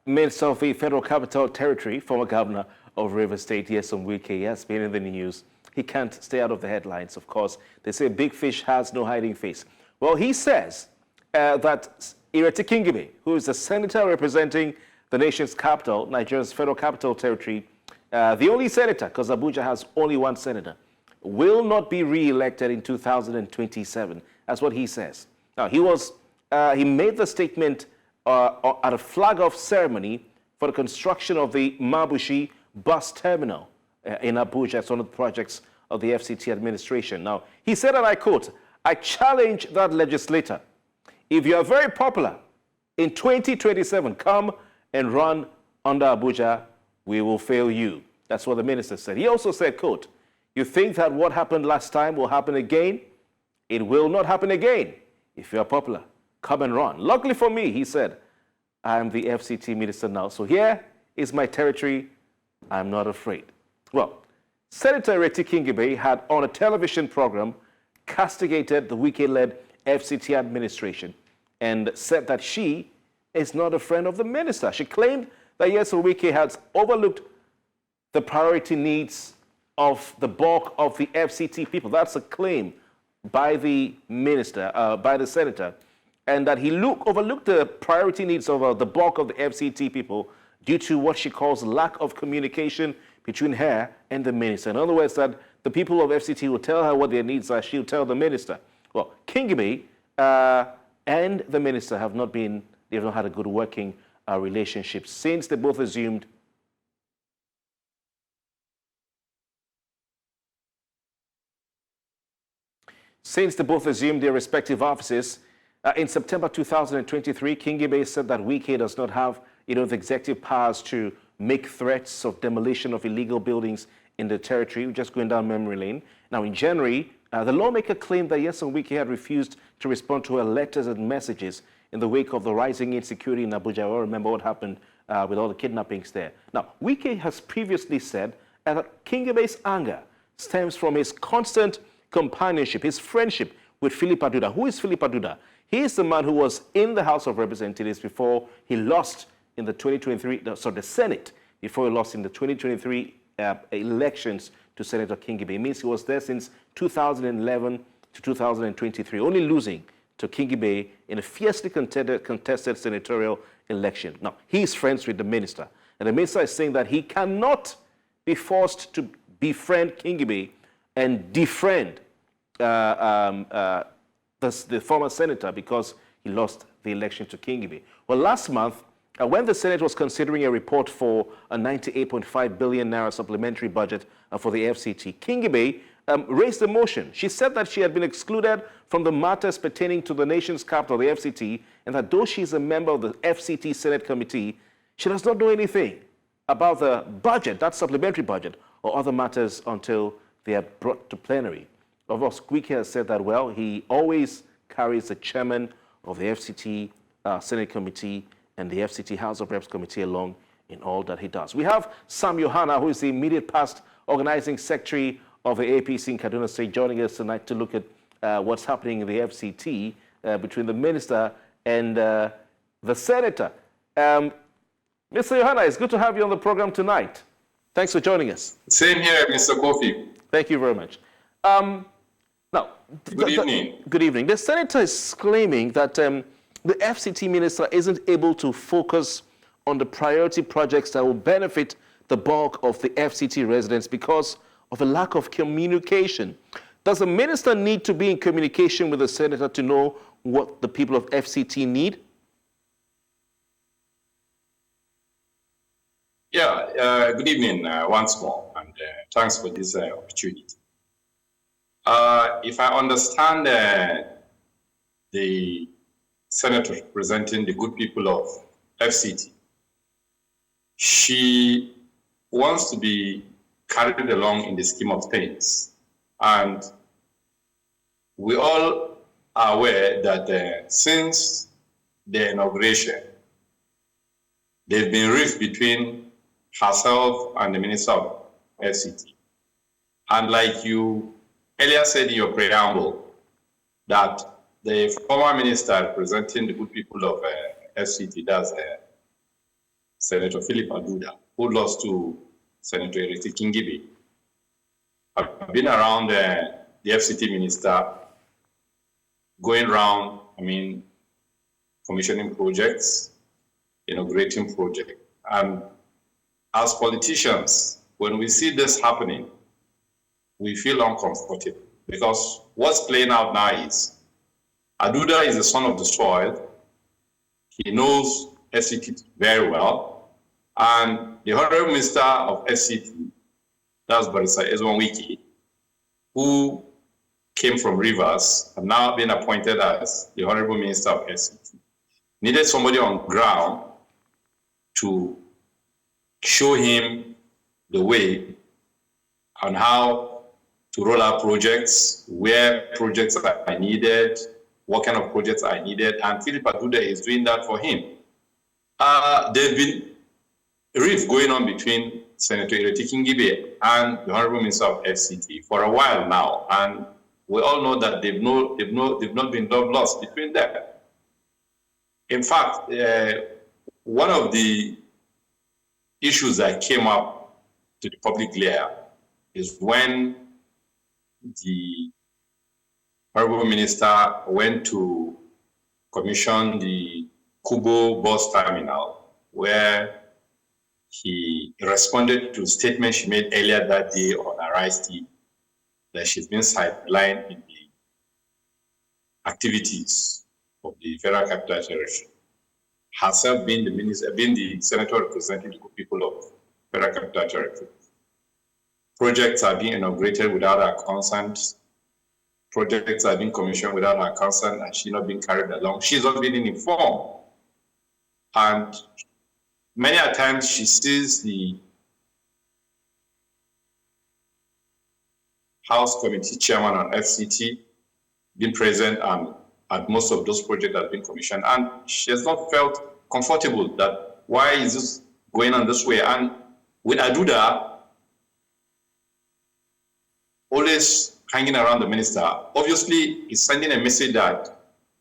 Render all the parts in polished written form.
Minister of the Federal Capital Territory, former governor of Rivers State, Nyesom Wike, has been in the news. He can't stay out of the headlines, of course. They say big fish has no hiding face. Well, he says that Ireti Kingibe, who is the senator representing the nation's capital, Nigeria's Federal Capital Territory, the only senator, because Abuja has only one senator, will not be re-elected in 2027. That's what he says. Now, he made the statement at a flag-off ceremony for the construction of the Mabushi bus terminal in Abuja. It's one of the projects of the FCT administration. Now, he said, and I quote, "I challenge that legislator. If you are very popular in 2027, come and run under Abuja, we will fail you." That's what the minister said. He also said, quote, "You think that what happened last time will happen again? It will not happen again. If you are popular, come and run." Luckily for me, he said, I am the FCT minister now, so here is my territory. I'm not afraid. Well, Senator Ireti Kingibe had on a television program castigated the Wike-led FCT administration and said that she is not a friend of the minister. She claimed that Nyesom Wike has overlooked the priority needs of the bulk of the FCT people. That's a claim by the minister, by the senator, and that he overlooked the priority needs of the bulk of the FCT people due to what she calls lack of communication between her and the minister. In other words, that the people of FCT will tell her what their needs are, she'll tell the minister. Well, Kingibe and the minister have not had a good working relationship since they both assumed their respective offices. In September 2023, Kingibe said that Wike does not have the executive powers to make threats of demolition of illegal buildings in the territory, just going down memory lane. Now, in January, the lawmaker claimed that Nyesom Wike had refused to respond to her letters and messages in the wake of the rising insecurity in Abuja. I all remember what happened with all the kidnappings there. Now, Wike has previously said that Kingibe's anger stems from his constant companionship, his friendship with Philip Aduda. Who is Philip Aduda? He is the man who was in the House of Representatives before he lost in the the Senate, before he lost in the 2023 elections to Senator Kingibe. It means he was there since 2011 to 2023, only losing to Kingibe in a fiercely contested senatorial election. Now, he is friends with the minister, and the minister is saying that he cannot be forced to befriend Kingibe and defriend the former senator because he lost the election to Kingibe. Well, last month, when the Senate was considering a report for a 98.5 billion naira supplementary budget for the FCT, Kingibe raised a motion. She said that she had been excluded from the matters pertaining to the nation's capital, the FCT, and that though she is a member of the FCT Senate Committee, she does not know anything about the budget, that supplementary budget, or other matters until they are brought to plenary. Of course, Wike has said that, well, he always carries the chairman of the FCT Senate Committee and the FCT House of Reps Committee along in all that he does. We have Sam Yohanna, who is the immediate Past Organizing Secretary of the APC Kaduna State, joining us tonight to look at what's happening in the FCT between the minister and the senator. Mr. Yohanna, it's good to have you on the program tonight. Thanks for joining us. Same here, Mr. Kofi. Thank you very much. Now, good evening. Good evening. The senator is claiming that the FCT minister isn't able to focus on the priority projects that will benefit the bulk of the FCT residents because of a lack of communication. Does the minister need to be in communication with the senator to know what the people of FCT need? Yeah, good evening once more, and thanks for this opportunity. If I understand the senator representing the good people of FCT, she wants to be carried along in the scheme of things. And we all are aware that since the inauguration, there's been rift between herself and the minister of FCT. And like you earlier said in your preamble, that the former minister representing the good people of FCT, that's Senator Philip Aduda, who lost to Senator Ireti Kingibe. I've been around the FCT Minister, going around, commissioning projects, inaugurating projects. And as politicians, when we see this happening, we feel uncomfortable because what's playing out now is Aduda is the son of the soil. He knows FCT very well. And the Honorable Minister of FCT, that's Barrister Nyesom Wike, who came from Rivers and now been appointed as the Honorable Minister of FCT, needed somebody on ground to show him the way on how to roll out projects, where projects are needed, what kind of projects are needed, and Philip Aduda is doing that for him. There's been a rift going on between Senator Ireti Kingibe and the Honorable Minister of FCT for a while now, and we all know that they've not been love lost between them. In fact, one of the issues that came up to the public glare is when the Honorable Minister went to commission the Kubo bus terminal, where he responded to a statement she made earlier that day on Ireti that she's been sidelined in the activities of the Federal Capital Territory. Herself being the minister, being the senator representing the people of Federal Capital Territory. Projects are being inaugurated without her consent. Projects are being commissioned without her consent, and she's not being carried along. She's not being informed. And many a times she sees the House Committee Chairman on FCT being present and at most of those projects that have been commissioned, and she has not felt comfortable that why is this going on this way? And with Aduda always hanging around the minister, obviously he's sending a message that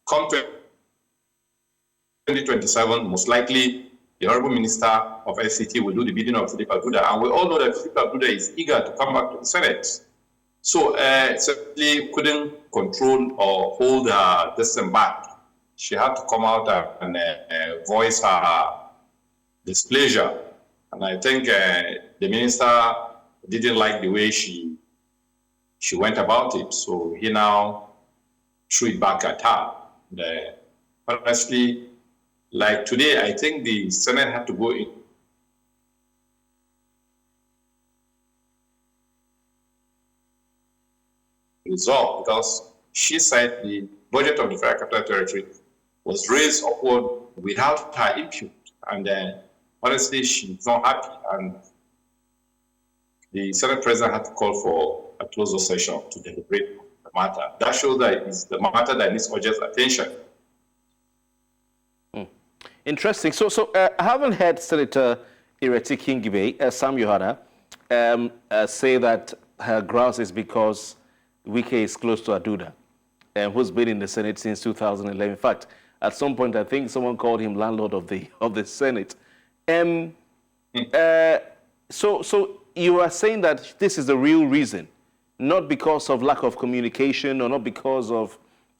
come 2027, most likely the Honorable Minister of FCT will do the bidding of Philip Aduda, and we all know that Philip Aduda is eager to come back to the Senate. So certainly couldn't control or hold her distance back. She had to come out and voice her displeasure. And I think the minister didn't like the way she went about it. So he now threw it back at her. Honestly, like today, I think the Senate had to go in resolve, because she said the budget of the Federal Capital Territory was raised upward without her input. And honestly, she's not happy. And the Senate President had to call for a closed session to deliberate the matter. That shows that it's the matter that needs urgent attention. Interesting. So I haven't heard Senator Ireti Kingibe, Sam Yohanna, say that her grounds is because Wike is close to Aduda, who's been in the Senate since 2011. In fact, at some point, I think someone called him landlord of the Senate. So you are saying that this is the real reason, not because of lack of communication or not because of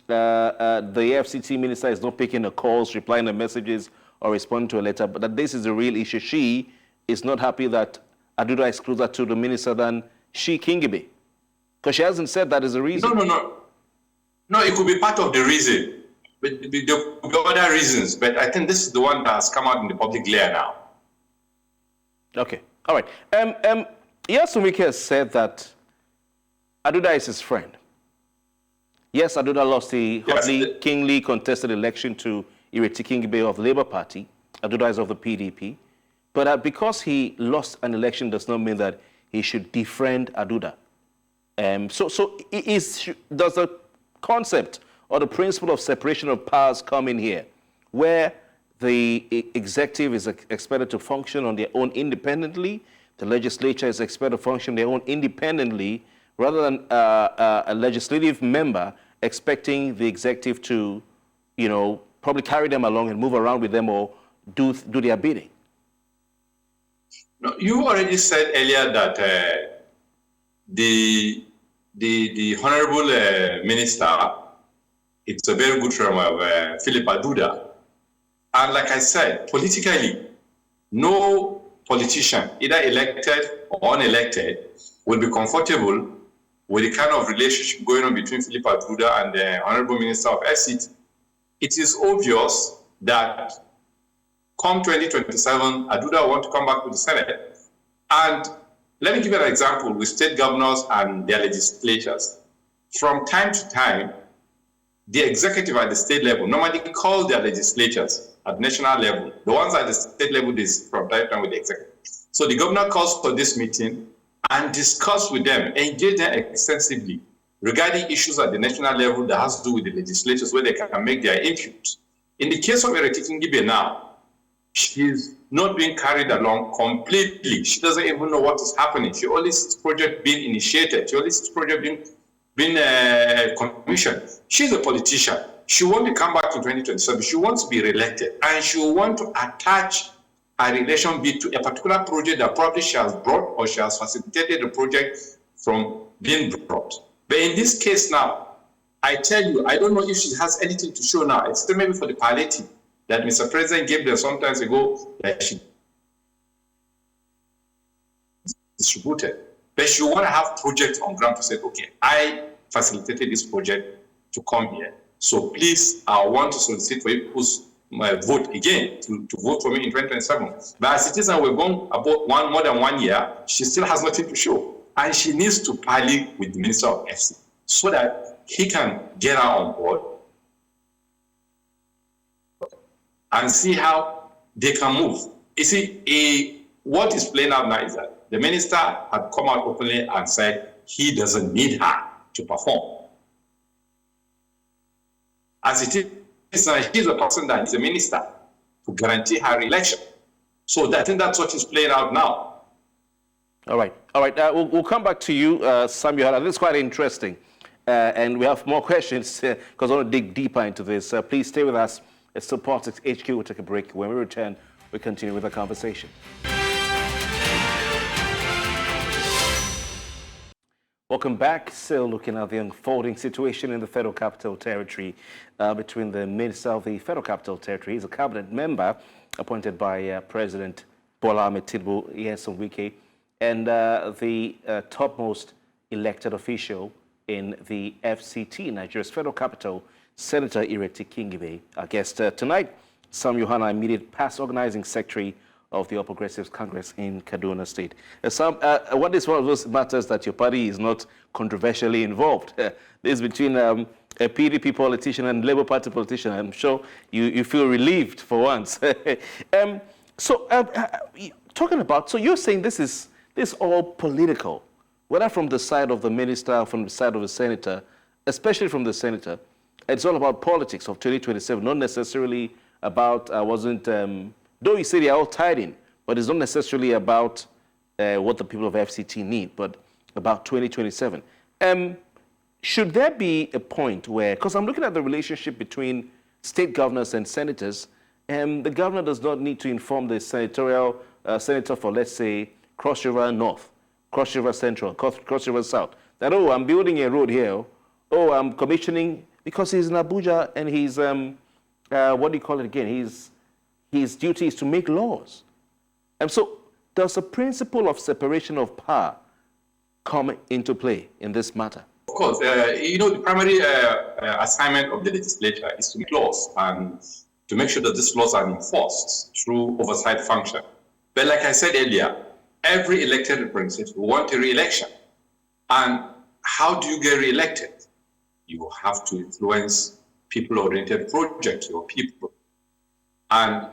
the FCT minister is not picking the calls, replying the messages, or responding to a letter, but that this is the real issue. She is not happy that Aduda is closer to the minister than she, Kingibe. Because she hasn't said that is the reason. No, it could be part of the reason. But there could be other reasons. But I think this is the one that has come out in the public glare now. Okay. All right. Nyesom Wike has said that Aduda is his friend. Yes, Aduda lost the hotly, keenly contested election to Ireti Kingibe of the Labour Party. Aduda is of the PDP. But because he lost an election does not mean that he should defriend Aduda. Does the concept or the principle of separation of powers come in here, where the executive is expected to function on their own independently, the legislature is expected to function on their own independently, rather than a legislative member expecting the executive to, probably carry them along and move around with them or do their bidding? No, you already said earlier that the Honorable Minister, it's a very good friend of Philip Aduda. And like I said, politically, no politician, either elected or unelected, will be comfortable with the kind of relationship going on between Philip Aduda and the Honorable Minister of FCT. It is obvious that come 2027, Aduda want to come back to the Senate. And let me give you an example with state governors and their legislatures. From time to time, the executive at the state level normally call their legislatures at national level. The ones at the state level is from time to time with the executive. So the governor calls for this meeting and discuss with them, engage them extensively regarding issues at the national level that has to do with the legislatures where they can make their input. In the case of Ireti Kingibe now, she's not being carried along completely. She doesn't even know what is happening. She only sees project being initiated. She only sees project being commissioned. She's a politician. She wants to come back to 2027. She wants to be reelected. And she wants to attach her relation bid to a particular project that probably she has brought or she has facilitated the project from being brought. But in this case now, I tell you, I don't know if she has anything to show now. It's still maybe for the palliative that Mr. President gave them some time ago that she distributed. But she want to have projects on ground to say, okay, I facilitated this project to come here. So please, I want to solicit for you people's vote again to vote for me in 2027. But as it is now, we're going about more than 1 year, she still has nothing to show. And she needs to parley with the Minister of FC so that he can get her on board and see how they can move. You see, what is playing out now is that the minister had come out openly and said he doesn't need her to perform. As it is now, he's a person that is a minister to guarantee her reelection. So I think that's what is playing out now. All right. We'll come back to you, Sam Yohanna. This is quite interesting. And we have more questions because I want to dig deeper into this. Please stay with us. It's still Politics HQ. We'll take a break. When we return, we continue with the conversation. Welcome back. Still looking at the unfolding situation in the Federal Capital Territory between the Minister of the Federal Capital Territory, he's a cabinet member appointed by President Bola Ahmed Tinubu, Nyesom Wike, and the topmost elected official in the FCT, Nigeria's federal capital, Senator Ireti Kingibe. Our guest tonight, Sam Yohanna, immediate Past Organizing Secretary of the All Progressives Congress in Kaduna State. Sam, what is one of those matters that your party is not controversially involved? This is between a PDP politician and Labour Party politician. I'm sure you feel relieved for once. Talking about, so you're saying this is all political, whether from the side of the minister or from the side of the senator, especially from the senator. It's all about politics of 2027, not necessarily about, though you say they are all tied in, but it's not necessarily about what the people of FCT need, but about 2027. Should there be a point where, because I'm looking at the relationship between state governors and senators, the governor does not need to inform the senator for, let's say, Cross River North, Cross River Central, Cross River South, that, oh, I'm building a road here, oh, I'm commissioning, because he's in Abuja and he's, what do you call it again? His duty is to make laws. And so does the principle of separation of power come into play in this matter? Of course, the primary assignment of the legislature is to make laws and to make sure that these laws are enforced through oversight function. But like I said earlier, every elected representative will want a re-election. And how do you get re-elected? You have to influence people-oriented projects, your people. And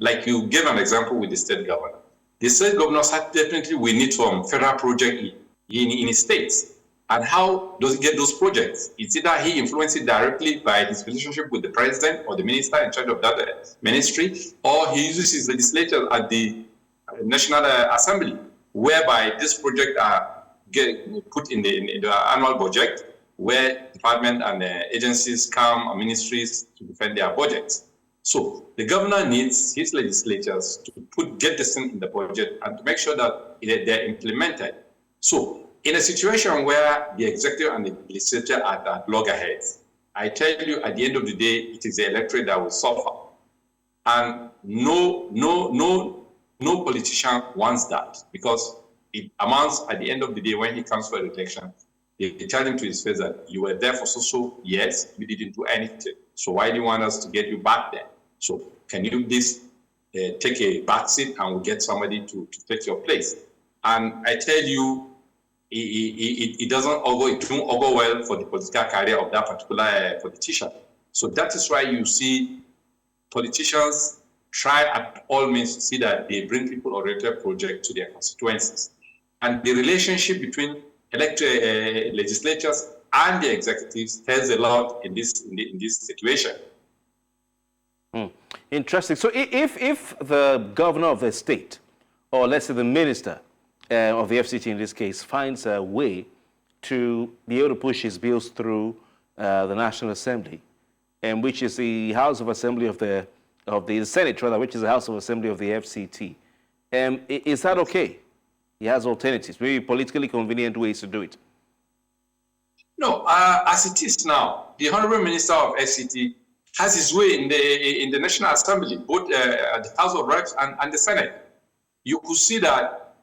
like you gave an example with the state governor. The state governor said definitely we need some federal project in his states. And how does he get those projects? It's either he influences it directly by his relationship with the president or the minister in charge of that ministry, or he uses his legislature at the National Assembly, whereby this project are put in the annual budget, where department and agencies come, or ministries, to defend their budgets. So the governor needs his legislators to get this thing in the budget and to make sure that they're implemented. So in a situation where the executive and the legislature are at loggerheads, I tell you, at the end of the day, it is the electorate that will suffer. And no politician wants that, because it amounts at the end of the day when he comes for election, they tell him to his face that you were there for so years, you didn't do anything. So why do you want us to get you back there? So can you please take a back seat and we'll get somebody to take your place? And I tell you, it doesn't augur, it won't augur well for the political career of that particular politician. So that is why you see politicians try at all means to see that they bring people-oriented projects to their constituencies. And the relationship between legislatures and the executives tells a lot in this situation. Interesting. So if the governor of the state, or let's say the minister of the FCT in this case, finds a way to be able to push his bills through the National Assembly, and which is the House of Assembly of the Senate, rather, which is the House of Assembly of the FCT, is that okay? He has alternatives, maybe politically convenient ways to do it. No, as it is now, the Honorable Minister of FCT has his way in the National Assembly, both at the House of Reps and the Senate. You could see that,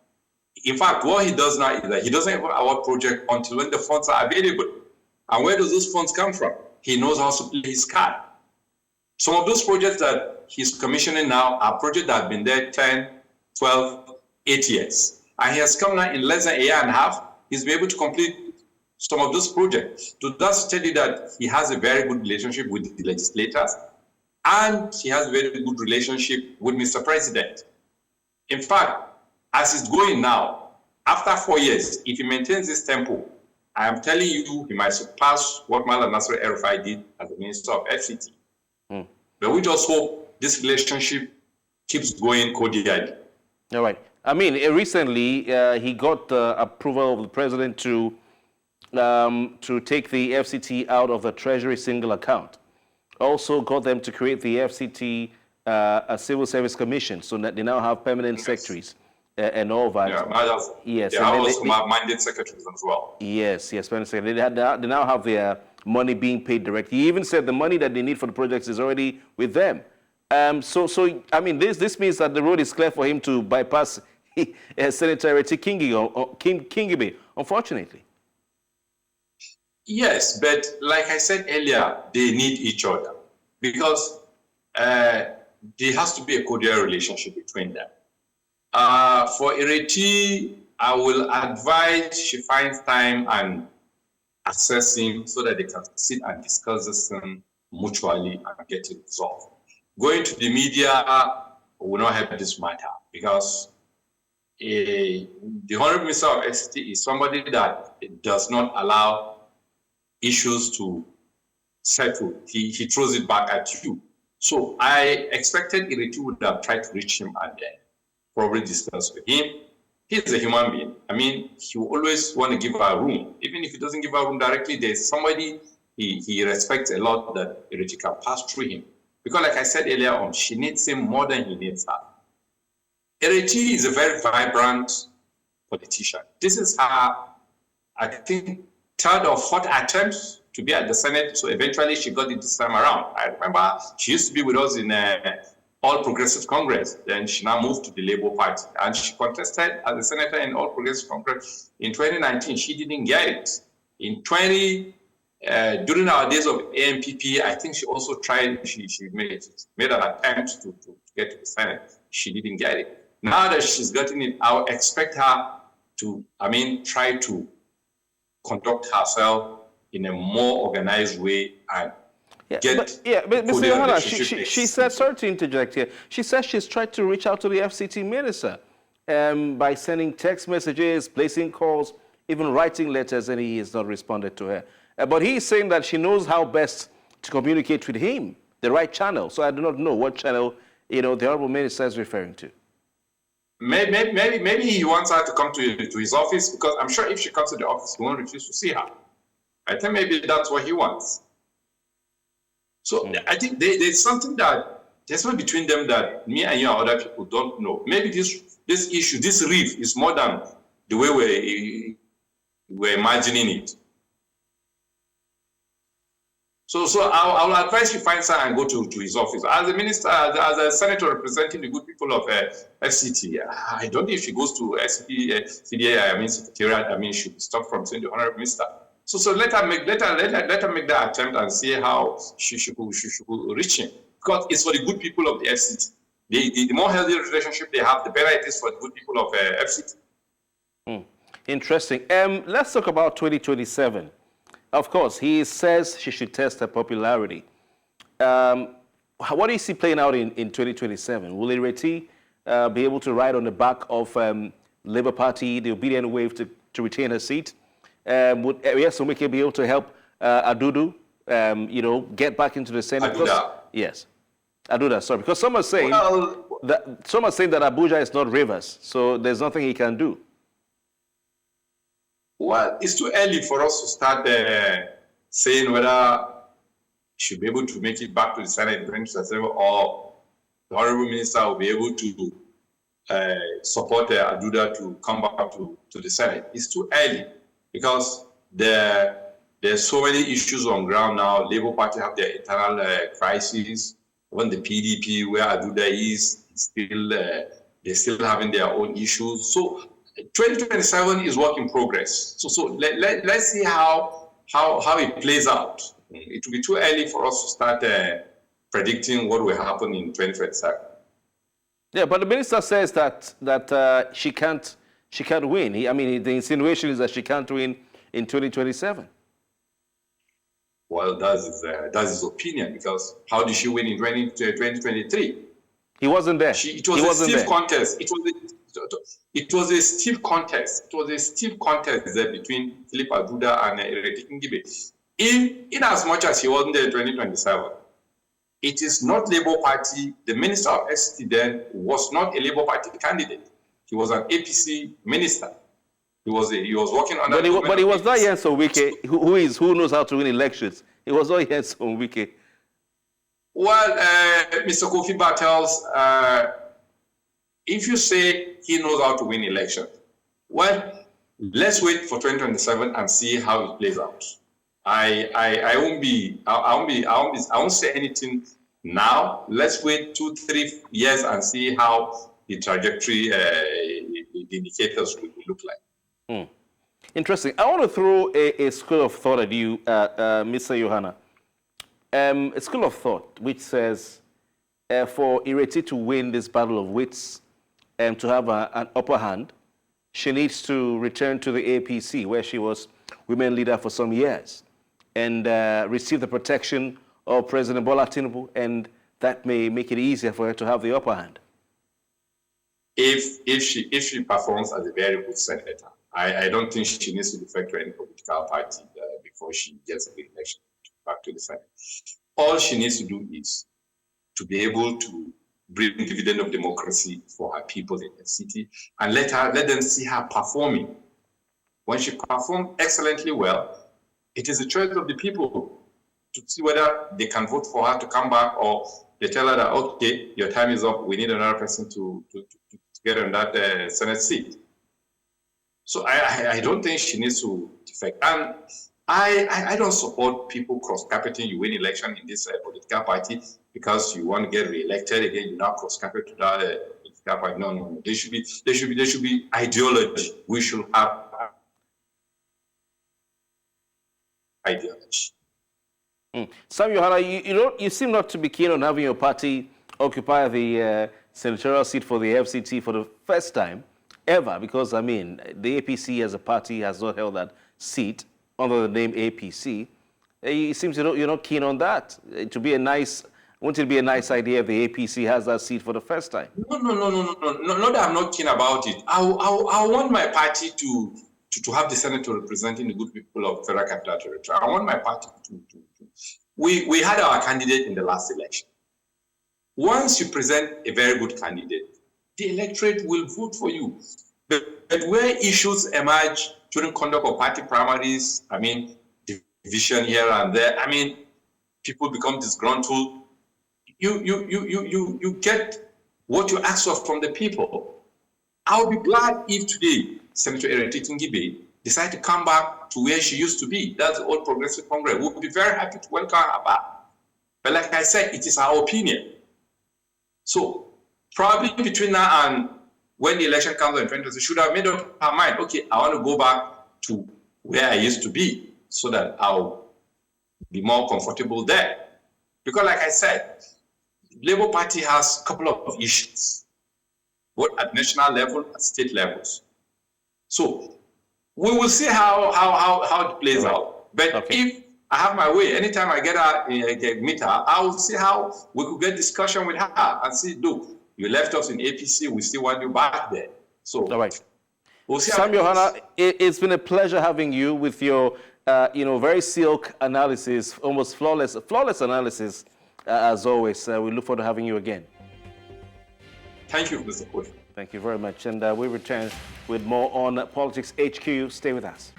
in fact, what he does now is that he doesn't even award project until when the funds are available. And where do those funds come from? He knows how to play his card. Some of those projects that he's commissioning now are projects that have been there 10, 12, 8 years. And he has come now in less than a year and a half. He's been able to complete some of those projects. So that's to tell you that he has a very good relationship with the legislators, and he has a very good relationship with Mr. President. In fact, as it's going now, after 4 years, if he maintains this tempo, I am telling you, he might surpass what Malam Nasser El-Rufai did as the Minister of FCT. But we just hope this relationship keeps going cordially. All right. I mean, recently he got approval of the president to take the FCT out of the Treasury single account. Also got them to create the FCT a Civil Service Commission, so that they now have permanent secretaries and all that. Yeah, yes, also mandate secretaries as well. Yes, permanent secretaries. They now have their money being paid directly. He even said the money that they need for the projects is already with them. So I mean, this means that the road is clear for him to bypass Senator Ireti Kingibe, unfortunately. Yes, but like I said earlier, they need each other, because there has to be a cordial relationship between them. For Ireti, I will advise she finds time and assess him so that they can sit and discuss this thing mutually and get it resolved. Going to the media will not help this matter, because the Honorable Minister of FCT is somebody that does not allow issues to settle. He throws it back at you. So I expected Ireti would have tried to reach him and probably discuss with him. He's a human being. I mean, he will always want to give her room. Even if he doesn't give her room directly, there's somebody he respects a lot that Ireti can pass through him. Because like I said earlier on, she needs him more than he needs her. Ireti is a very vibrant politician. This is her, I think, third or fourth attempt to be at the Senate. So eventually she got it this time around. I remember she used to be with us in All Progressive Congress. Then she now moved to the Labour Party. And she contested as a senator in All Progressive Congress in 2019. She didn't get it. In during our days of AMPP, I think she also tried, she made an attempt to get to the Senate. She didn't get it. Now that she's gotten it, I would expect her to, try to conduct herself in a more organized way and but Mr. Yohanna, she said, sorry to interject here, she says she's tried to reach out to the FCT minister by sending text messages, placing calls, even writing letters, and he has not responded to her. But he is saying that she knows how best to communicate with him, the right channel. So I do not know what channel, the Honorable Minister is referring to. Maybe he wants her to come to his office, because I'm sure if she comes to the office, he won't refuse to see her. I think maybe that's what he wants. So I think there's something that There's something between them that me and you and other people don't know. Maybe this issue, this rift is more than the way we're imagining it. So I will advise you find Sam and go to his office. As a minister, as a senator representing the good people of FCT, I don't think if she goes to CDA, Secretariat, she should stop from saying the honorable minister. So let her make that attempt and see how she should reach him. Because it's for the good people of the FCT. The more healthy relationship they have, the better it is for the good people of FCT. Interesting. Let's talk about 2027. Of course, he says she should test her popularity. What do you see playing out in 2027? Will Ireti be able to ride on the back of Labour Party, the obedient wave to retain her seat? Would Nyesom Wike be able to help Adudu, get back into the Senate? Yes, Aduda. Sorry, because some are saying that Abuja is not Rivers, so there's nothing he can do. Well, it's too early for us to start saying whether she should be able to make it back to the Senate in 2027 or the Honorable Minister will be able to support Aduda to come back to the Senate. It's too early because there's so many issues on ground now. Labour Party have their internal crises. When the PDP, where Aduda is, they're still having their own issues. So 2027 is work in progress. So let's see how it plays out. It will be too early for us to start predicting what will happen in 2027. Yeah, but the minister says that she can't win. The insinuation is that she can't win in 2027. Well, that's his opinion, because how did she win in 2023? He wasn't there. It was a stiff contest. It was a stiff contest. It was a stiff contest there between Philip Aduda and Ireti Kingibe. In as much as he wasn't there in 2027, it is not Labour Party. The Minister of FCT then was not a Labour Party candidate. He was an APC minister. He was working on. But he was not Nyesom Wike, who knows how to win elections. He was not Nyesom Wike. Well, Mr. Kofi Battles, if you say he knows how to win elections, well, let's wait for 2027 and see how it plays out. I won't say anything now. Let's wait 2-3 years and see how the trajectory, the indicators will look like. Interesting. I want to throw a school of thought at you, Mr. Yohanna. A school of thought which says for Ireti to win this battle of wits and to have an upper hand, she needs to return to the APC, where she was women leader for some years, and receive the protection of President Bola Tinubu, and that may make it easier for her to have the upper hand. If she performs as a very good senator, I don't think she needs to defect to any political party before she gets the election back to the Senate. All she needs to do is to be able to bring dividend of democracy for her people in the city, and let them see her performing. When she performs excellently well, it is a choice of the people to see whether they can vote for her to come back, or they tell her that, okay, your time is up, we need another person to get on that Senate seat. So I don't think she needs to defect. And I don't support people cross-carpeting. You win election in this political party because you want to get re-elected again. You now cross-carpet to that political party. No. There should be ideology. We should have ideology. Sam Yohanna, you seem not to be keen on having your party occupy the senatorial seat for the FCT for the first time ever, because the APC as a party has not held that seat under the name APC. It seems you're not keen on that. Wouldn't it be a nice idea if the APC has that seat for the first time? No, that I'm not keen about it. I want my party to have the senator representing the good people of Federal Capital Territory. I want my party to. We had our candidate in the last election. Once you present a very good candidate, the electorate will vote for you. But where issues emerge during conduct of party primaries, division here and there, people become disgruntled. you get what you ask for from the people. I would be glad if today Senator Ireti Kingibe decide to come back to where she used to be. That's the old Progressive Congress. We would be very happy to welcome her back. But like I said, it is our opinion. So probably between now and when the election comes in 2020, should have made up her mind, okay, I want to go back to where I used to be so that I'll be more comfortable there. Because like I said, the Labour Party has a couple of issues, both at national level and state levels. So we will see how it plays out. But if I have my way, anytime I get meet her, I will see how we could get discussion with her and see, look, you left us in APC, we still want you back there. So all right. We'll see. Sam Yohanna, it's been a pleasure having you with your very silk analysis, almost flawless analysis, as always. We look forward to having you again. Thank you, Mr. Kofi. Thank you very much. And we return with more on Politics HQ. Stay with us.